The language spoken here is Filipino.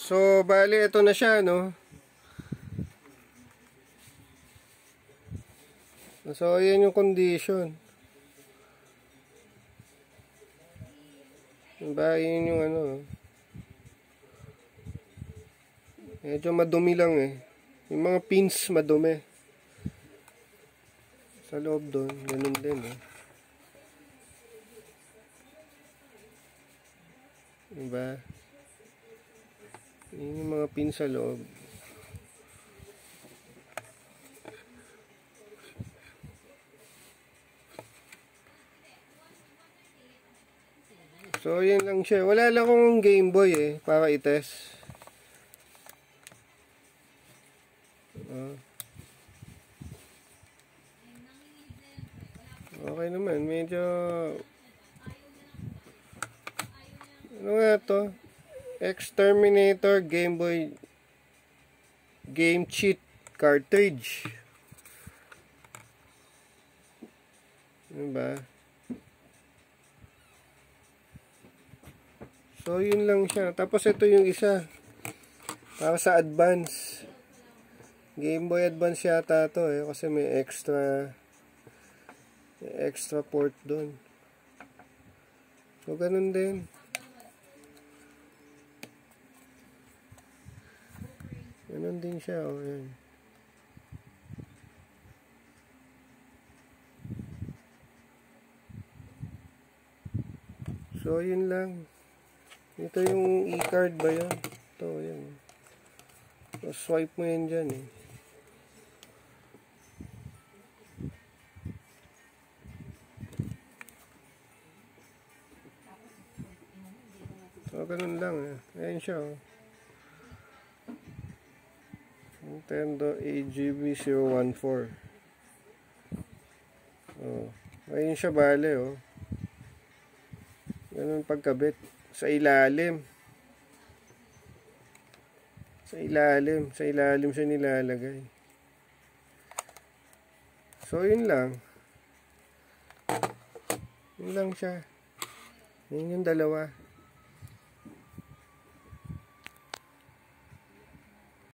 So, bali, ito na siya, no? So, ayan yung condition. Diba, yun yung ano. Medyo madumi lang eh. Yung mga pins madumi. Sa loob doon, ganun din eh. Diba? Yun yung mga pins sa loob. So, yun lang siya. Wala lang akong Game Boy eh, para i-test. Okay naman, medyo... Ano nga to? Exterminator Game Boy Game Cheat Cartridge. Ano ba? So, yun lang siya. Tapos, ito yung isa. Para sa Advance. Game Boy Advance yata to eh. Kasi may extra port doon. So, ganun din. Ganun din siya. Oh, yan. So, yun lang. Ito yung e-card ba yun? Ito, yan. So, swipe mo yan dyan eh. So, ganun lang eh. Ayan siya oh. Nintendo AGB 014. Oh. Ayan siya bale oh. Ganun pagkabit. Sa ilalim. Sa ilalim siya nilalagay. So, yun lang. Yun lang siya. Yun yung dalawa.